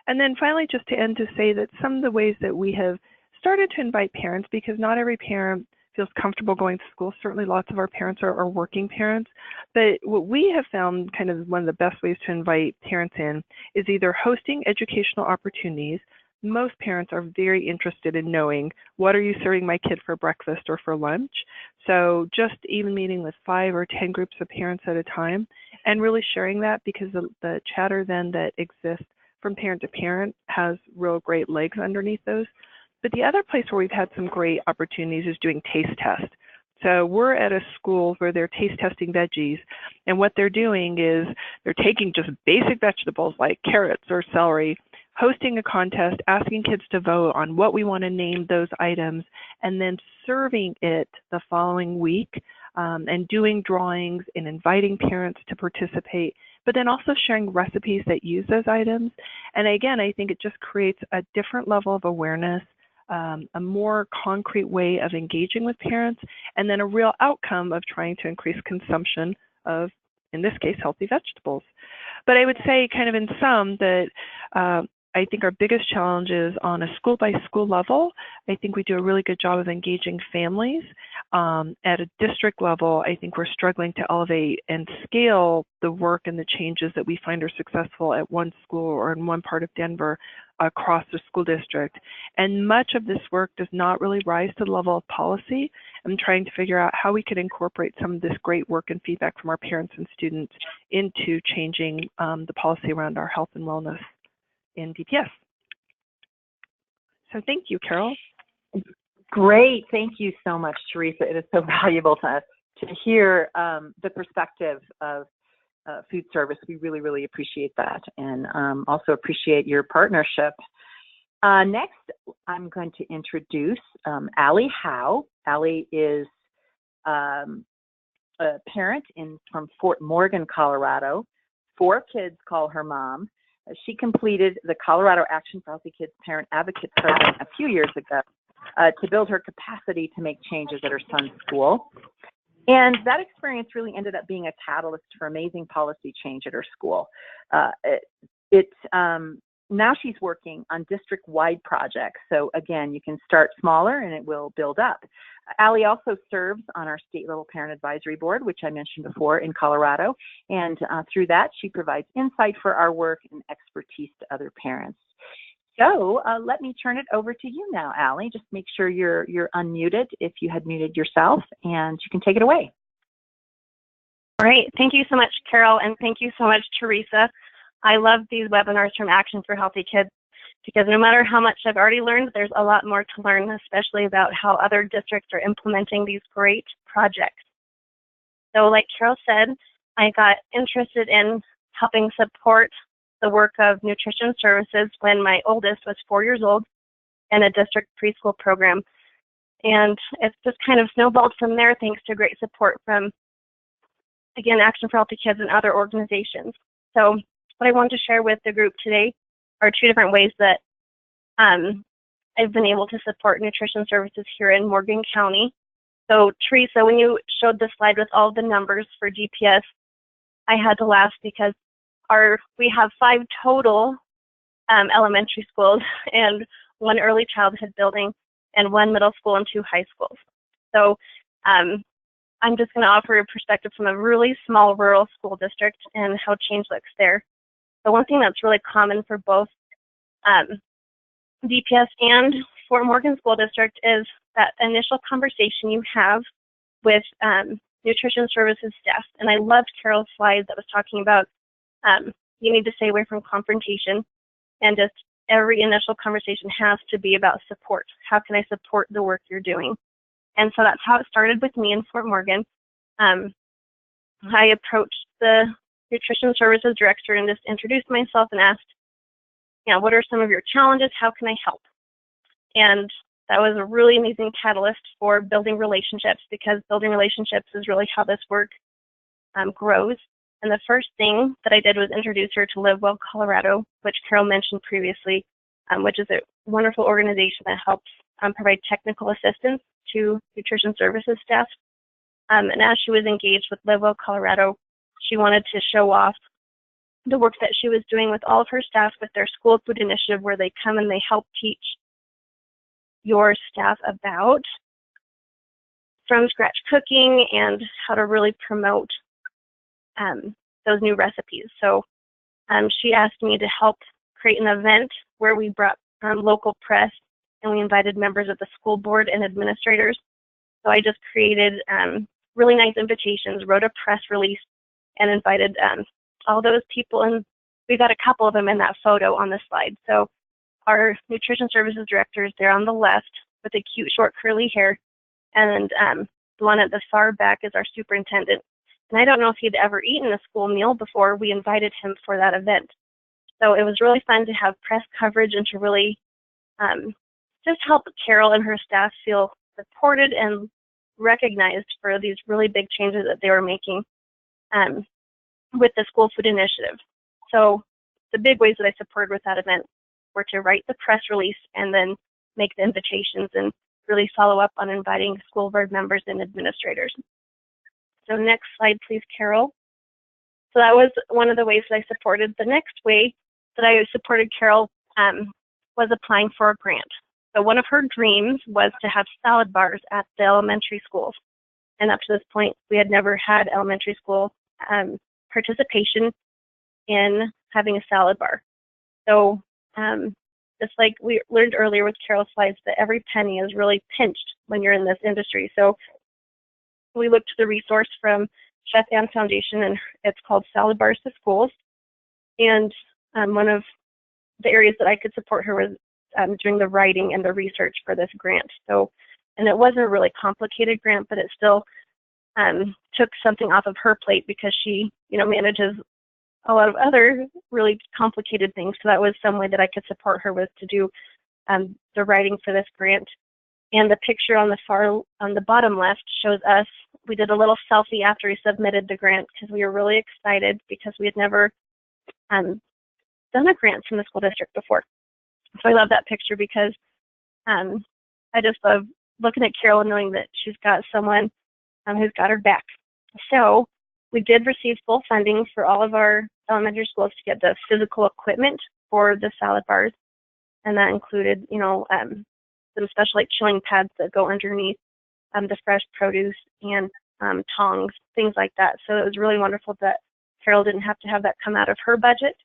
And then finally, just to end, to say that some of the ways that we have started to invite parents, because not every parent feels comfortable going to school. Certainly lots of our parents are working parents. But what we have found kind of one of the best ways to invite parents in is either hosting educational opportunities. Most parents are very interested in knowing, what are you serving my kid for breakfast or for lunch? So just even meeting with 5 or 10 groups of parents at a time and really sharing that, because the chatter then that exists from parent to parent has real great legs underneath those. But the other place where we've had some great opportunities is doing taste tests. So we're at a school where they're taste testing veggies, and what they're doing is they're taking just basic vegetables like carrots or celery, hosting a contest, asking kids to vote on what we want to name those items, and then serving it the following week, and doing drawings and inviting parents to participate, but then also sharing recipes that use those items. And again, I think it just creates a different level of awareness, a more concrete way of engaging with parents, and then a real outcome of trying to increase consumption of, in this case, healthy vegetables. But I would say kind of in sum that I think our biggest challenge is on a school-by-school level. I think we do a really good job of engaging families. At a district level, I think we're struggling to elevate and scale the work and the changes that we find are successful at one school or in one part of Denver across the school district. And much of this work does not really rise to the level of policy. I'm trying to figure out how we could incorporate some of this great work and feedback from our parents and students into changing the policy around our health and wellness in DPS. So thank you, Carol. Great. Thank you so much, Teresa. It is so valuable to hear the perspective of food service. We really, really appreciate that, and also appreciate your partnership. Next, I'm going to introduce Allie Howe. Allie is a parent from Fort Morgan, Colorado. 4 kids call her mom. She completed the Colorado Action for Healthy Kids Parent Advocate Program a few years ago to build her capacity to make changes at her son's school. And that experience really ended up being a catalyst for amazing policy change at her school. Now she's working on district-wide projects. So again, you can start smaller and it will build up. Allie also serves on our state-level parent advisory board, which I mentioned before, in Colorado. And through that, she provides insight for our work and expertise to other parents. So let me turn it over to you now, Allie. Just make sure you're unmuted if you had muted yourself, and you can take it away. All right. Thank you so much, Carol, and thank you so much, Teresa. I love these webinars from Action for Healthy Kids, because no matter how much I've already learned, there's a lot more to learn, especially about how other districts are implementing these great projects. So like Carol said, I got interested in helping support the work of nutrition services when my oldest was 4 years old in a district preschool program. And it's just kind of snowballed from there, thanks to great support from, again, Action for Healthy Kids and other organizations. So what I want to share with the group today are 2 different ways that I've been able to support nutrition services here in Morgan County. So Teresa, when you showed the slide with all the numbers for DPS, I had to laugh because we have 5 total elementary schools and 1 early childhood building and 1 middle school and 2 high schools. So I'm just going to offer a perspective from a really small rural school district and how change looks there. So one thing that's really common for both DPS and Fort Morgan School District is that initial conversation you have with nutrition services staff. And I loved Carol's slide that was talking about you need to stay away from confrontation, and just every initial conversation has to be about support. How can I support the work you're doing? And so that's how it started with me in Fort Morgan. I approached the nutrition services director and just introduced myself and asked, what are some of your challenges? How can I help? And that was a really amazing catalyst for building relationships, because building relationships is really how this work grows. And the first thing that I did was introduce her to Live Well Colorado, which Carol mentioned previously, which is a wonderful organization that helps provide technical assistance to nutrition services staff. And as she was engaged with Live Well Colorado, she wanted to show off the work that she was doing with all of her staff with their school food initiative, where they come and they help teach your staff about from scratch cooking and how to really promote those new recipes. So she asked me to help create an event where we brought local press, and we invited members of the school board and administrators. So I just created really nice invitations, wrote a press release, and invited all those people, and we got a couple of them in that photo on the slide. So our nutrition services director is there on the left with a cute short curly hair, and the one at the far back is our superintendent. And I don't know if he'd ever eaten a school meal before we invited him for that event. So it was really fun to have press coverage and to really just help Carol and her staff feel supported and recognized for these really big changes that they were making with the school food initiative. So the big ways that I supported with that event were to write the press release and then make the invitations and really follow up on inviting school board members and administrators. So next slide, please, Carol. So that was one of the ways that I supported. The next way that I supported Carol was applying for a grant. So one of her dreams was to have salad bars at the elementary schools. And up to this point, we had never had elementary school participation in having a salad bar. So just like we learned earlier with Carol's slides, that every penny is really pinched when you're in this industry. So we looked to the resource from Chef Ann Foundation, and it's called Salad Bars to Schools. And one of the areas that I could support her was doing the writing and the research for this grant. So, and it wasn't a really complicated grant, but it still took something off of her plate, because she, manages a lot of other really complicated things. So that was some way that I could support her with, to do the writing for this grant. And the picture on the bottom left shows us. We did a little selfie after we submitted the grant, because we were really excited, because we had never done a grant from the school district before. So I love that picture, because I just love looking at Carol and knowing that she's got someone who's got her back. So we did receive full funding for all of our elementary schools to get the physical equipment for the salad bars, and that included, some special like chilling pads that go underneath the fresh produce, and tongs, things like that. So it was really wonderful that Carol didn't have to have that come out of her budget,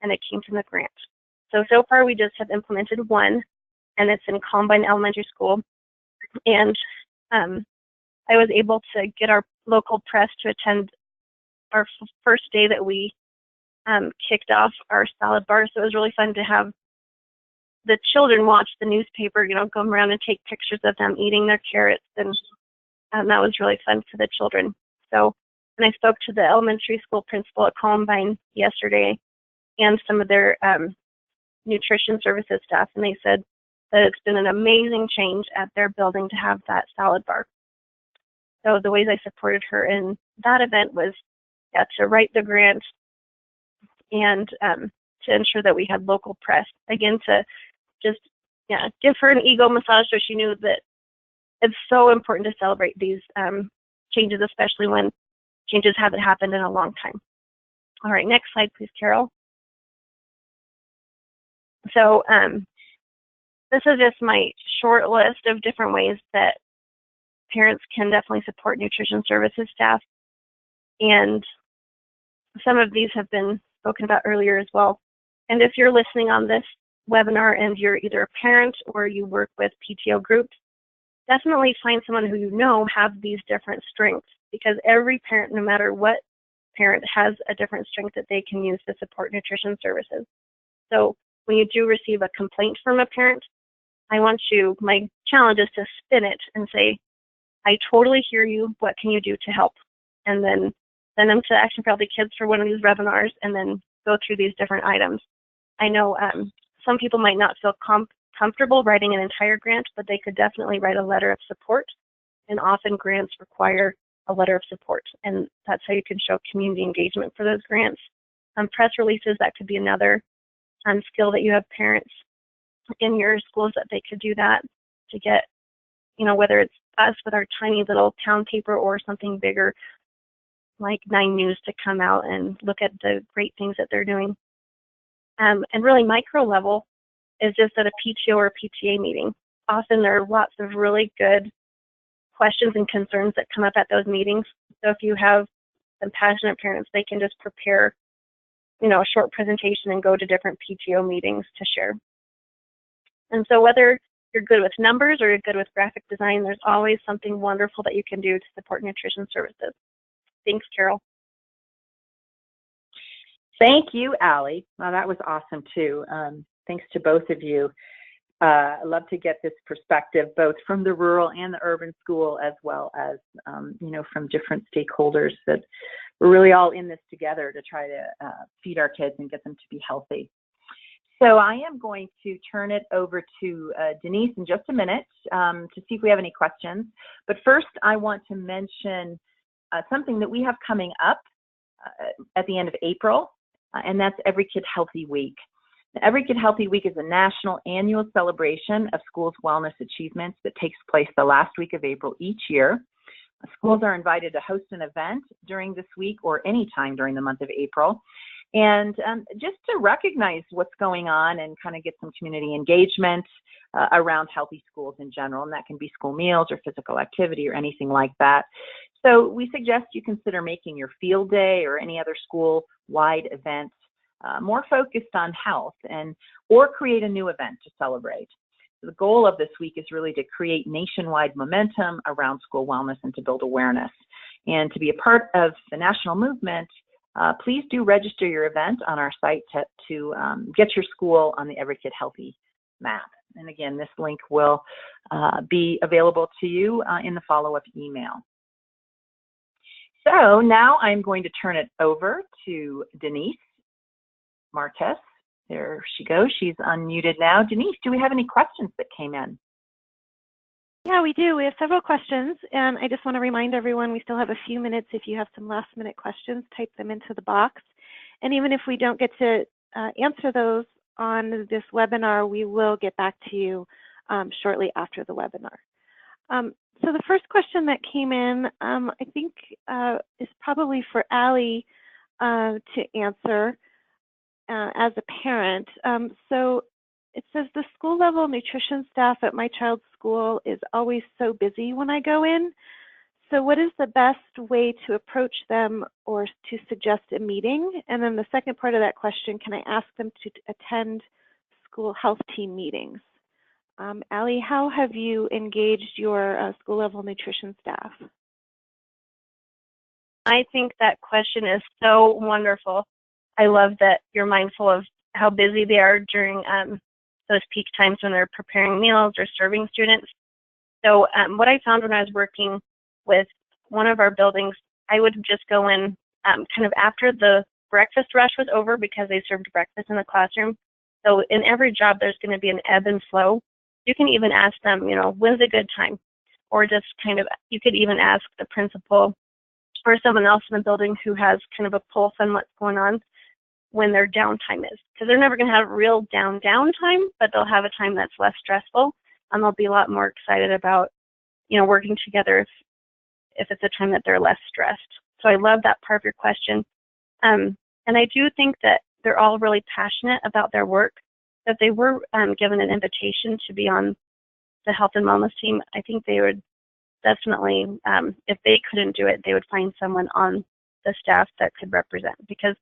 and it came from the grant. So far we just have implemented one, and it's in Columbine Elementary School. And I was able to get our local press to attend our first day that we kicked off our salad bar. So it was really fun to have the children watch the newspaper, go around and take pictures of them eating their carrots, and that was really fun for the children. So, and I spoke to the elementary school principal at Columbine yesterday, and some of their nutrition services staff, and they said that it's been an amazing change at their building to have that salad bar. So the ways I supported her in that event was to write the grant, and to ensure that we had local press, again, to just give her an ego massage, so she knew that it's so important to celebrate these changes, especially when changes haven't happened in a long time. All right, next slide, please, Carol. So this is just my short list of different ways that parents can definitely support nutrition services staff. And some of these have been spoken about earlier as well. And if you're listening on this webinar and you're either a parent or you work with PTO groups, definitely find someone who you know have these different strengths, because every parent, no matter what parent, has a different strength that they can use to support nutrition services. So when you do receive a complaint from a parent, my challenge is to spin it and say, I totally hear you, what can you do to help? And then send them to Action for Healthy Kids for one of these webinars and then go through these different items. I know some people might not feel comfortable writing an entire grant, but they could definitely write a letter of support, and often grants require a letter of support, and that's how you can show community engagement for those grants. Press releases, that could be another skill that you have parents in your schools that they could do that to get, whether it's us with our tiny little town paper or something bigger like 9 News to come out and look at the great things that they're doing. And really micro level is just at a PTO or PTA meeting. Often there are lots of really good questions and concerns that come up at those meetings. So if you have some passionate parents, they can just prepare, a short presentation and go to different PTO meetings to share. And so whether you're good with numbers or you're good with graphic design, there's always something wonderful that you can do to support nutrition services. Thanks, Carol. Thank you, Allie. Well, that was awesome too. Thanks to both of you. I love to get this perspective, both from the rural and the urban school, as well as, from different stakeholders, that we're really all in this together to try to feed our kids and get them to be healthy. So I am going to turn it over to Denise in just a minute to see if we have any questions. But first, I want to mention something that we have coming up at the end of April, and that's Every Kid Healthy Week. Every Kid Healthy Week is a national annual celebration of schools' wellness achievements that takes place the last week of April each year. Schools are invited to host an event during this week or any time during the month of April. And just to recognize what's going on and kind of get some community engagement around healthy schools in general. And that can be school meals or physical activity or anything like that. So we suggest you consider making your field day or any other school-wide event more focused on health, or create a new event to celebrate. So the goal of this week is really to create nationwide momentum around school wellness and to build awareness. And to be a part of the national movement, please do register your event on our site to get your school on the Every Kid Healthy map. And again, this link will be available to you in the follow-up email. So now I'm going to turn it over to Denise Marquez. There she goes. She's unmuted now. Denise, do we have any questions that came in? Yeah, we do. We have several questions, and I just want to remind everyone we still have a few minutes. If you have some last-minute questions, type them into the box. And even if we don't get to answer those on this webinar, we will get back to you shortly after the webinar. So the first question that came in, I think is probably for Allie to answer as a parent. So it says the school level nutrition staff at my child's school is always so busy when I go in. So what is the best way to approach them or to suggest a meeting? And then the second part of that question, can I ask them to attend school health team meetings? Allie, how have you engaged your school level nutrition staff? I think that question is so wonderful. I love that you're mindful of how busy they are during those peak times when they're preparing meals or serving students. So what I found when I was working with one of our buildings, I would just go in kind of after the breakfast rush was over, because they served breakfast in the classroom. So in every job, there's going to be an ebb and flow. You can even ask them, when's a good time? Or just kind of, you could even ask the principal or someone else in the building who has kind of a pulse on what's going on when their downtime is. Because they're never going to have real downtime, but they'll have a time that's less stressful, and they'll be a lot more excited about, working together if it's a time that they're less stressed. So I love that part of your question. And I do think that they're all really passionate about their work. If they were given an invitation to be on the health and wellness team, I think they would definitely, if they couldn't do it, they would find someone on the staff that could represent. Because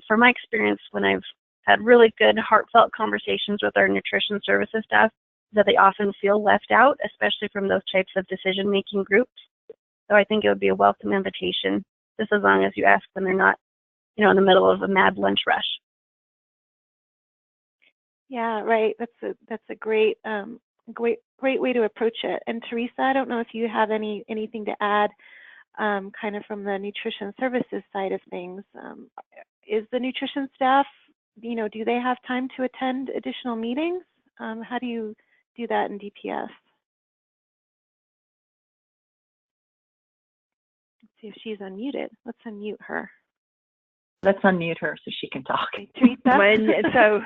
from my experience, when I've had really good, heartfelt conversations with our nutrition services staff, that they often feel left out, especially from those types of decision-making groups. So I think it would be a welcome invitation, just as long as you ask them they're not, in the middle of a mad lunch rush. Yeah, right. That's a great way to approach it. And Teresa, I don't know if you have anything to add, kind of from the nutrition services side of things. Is the nutrition staff, do they have time to attend additional meetings? How do you do that in DPS? Let's see if she's unmuted. Let's unmute her. Let's unmute her so she can talk. Okay, Teresa? So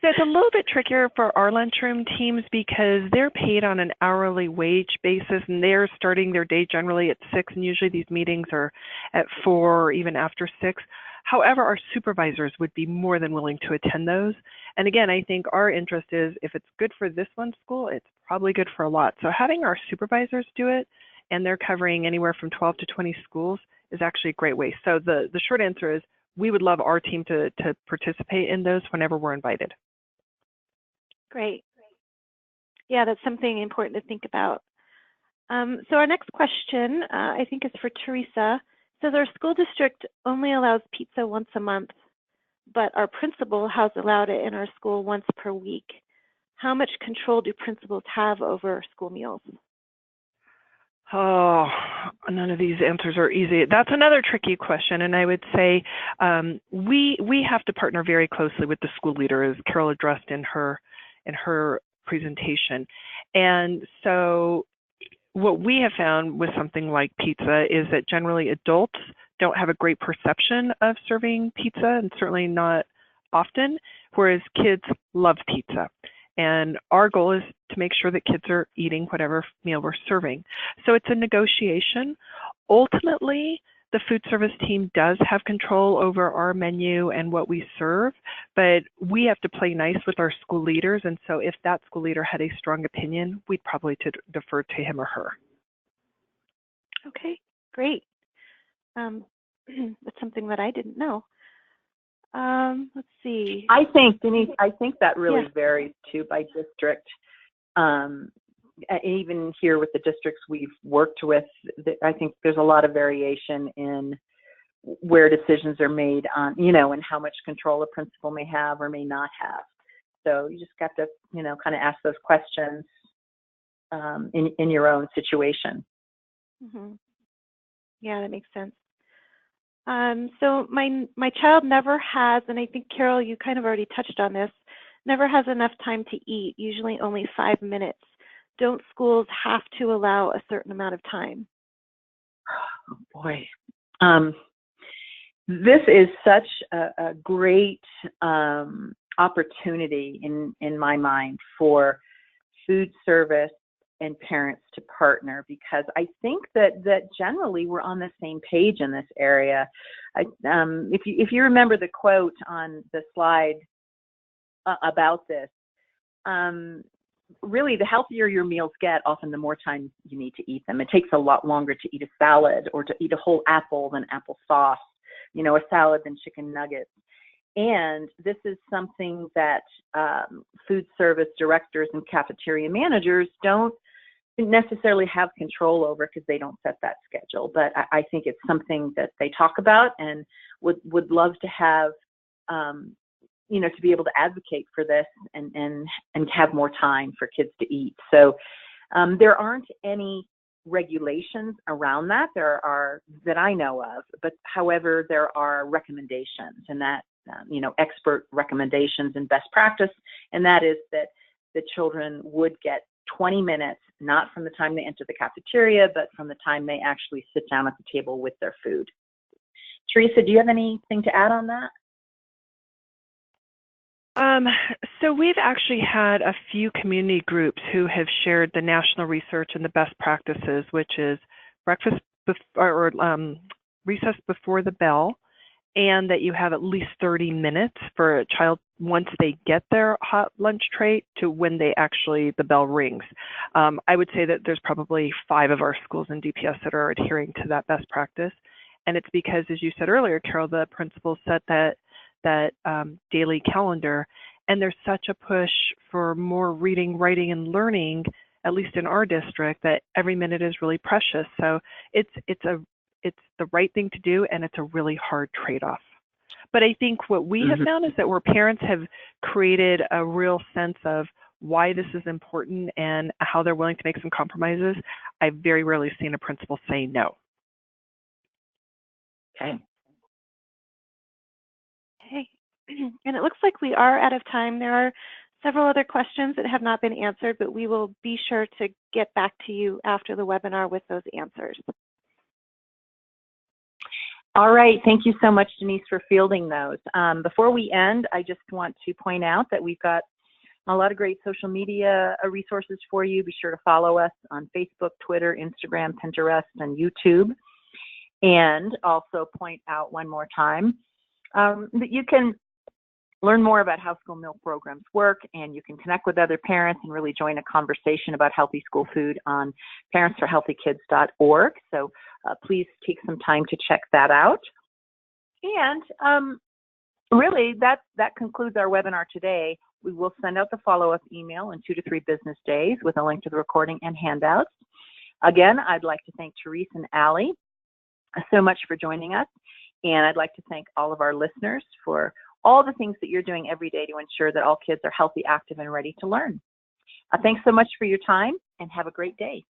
it's a little bit trickier for our lunchroom teams because they're paid on an hourly wage basis, and they're starting their day generally at 6, and usually these meetings are at 4 or even after 6. However, our supervisors would be more than willing to attend those. And again, I think our interest is if it's good for this one school, it's probably good for a lot. So having our supervisors do it, and they're covering anywhere from 12 to 20 schools, is actually a great way. So the short answer is we would love our team to participate in those whenever we're invited. Great. Yeah, that's something important to think about. So our next question, I think, is for Teresa. It says our school district only allows pizza once a month, but our principal has allowed it in our school once per week. How much control do principals have over school meals? Oh, none of these answers are easy. That's another tricky question, and I would say we have to partner very closely with the school leader, as Carol addressed in her presentation. And so what we have found with something like pizza is that generally adults don't have a great perception of serving pizza, and certainly not often, whereas kids love pizza. And our goal is to make sure that kids are eating whatever meal we're serving. So it's a negotiation. Ultimately, the food service team does have control over our menu and what we serve, but we have to play nice with our school leaders. And so if that school leader had a strong opinion, we'd probably defer to him or her. Okay, great. That's something that I didn't know. Let's see. I think, Denise, that really varies too by district. Even here with the districts we've worked with, I think there's a lot of variation in where decisions are made on, and how much control a principal may have or may not have. So you just got to, kind of ask those questions in your own situation. Mm-hmm. Yeah, that makes sense. So my child never has, and I think, Carol, you kind of already touched on this, never has enough time to eat, usually only 5 minutes. Don't schools have to allow a certain amount of time? Oh, boy. This is such a great opportunity in my mind for food service and parents to partner, because I think that generally we're on the same page in this area. If you remember the quote on the slide about this, really the healthier your meals get, often the more time you need to eat them. It takes a lot longer to eat a salad or to eat a whole apple than applesauce, a salad than chicken nuggets. And this is something that food service directors and cafeteria managers don't necessarily have control over because they don't set that schedule. But I think it's something that they talk about and would love to have, to be able to advocate for this and have more time for kids to eat. So there aren't any regulations around that. There are that I know of, but however, there are recommendations, and that expert recommendations and best practice, and that is that the children would get 20 minutes, not from the time they enter the cafeteria, but from the time they actually sit down at the table with their food. Teresa, do you have anything to add on that? So we've actually had a few community groups who have shared the national research and the best practices, which is breakfast or recess before the bell, and that you have at least 30 minutes for a child once they get their hot lunch tray to when the bell rings. I would say that there's probably 5 of our schools in DPS that are adhering to that best practice. And it's because, as you said earlier, Carol, the principals set that daily calendar, And there's such a push for more reading, writing, and learning, at least in our district, that every minute is really precious. So it's the right thing to do, and it's a really hard trade-off. But I think what we have found is that where parents have created a real sense of why this is important and how they're willing to make some compromises, I've very rarely seen a principal say no. Okay. Okay. And it looks like we are out of time. There are several other questions that have not been answered, but we will be sure to get back to you after the webinar with those answers. All right, thank you so much, Denise, for fielding those. Before we end, I just want to point out that we've got a lot of great social media resources for you. Be sure to follow us on Facebook, Twitter, Instagram, Pinterest, and YouTube. And also point out one more time that you can learn more about how school meal programs work, and you can connect with other parents and really join a conversation about healthy school food on parentsforhealthykids.org. So please take some time to check that out. And really, that concludes our webinar today. We will send out the follow-up email in 2 to 3 business days with a link to the recording and handouts. Again, I'd like to thank Therese and Allie so much for joining us. And I'd like to thank all of our listeners for all the things that you're doing every day to ensure that all kids are healthy, active, and ready to learn. Thanks so much for your time, and have a great day.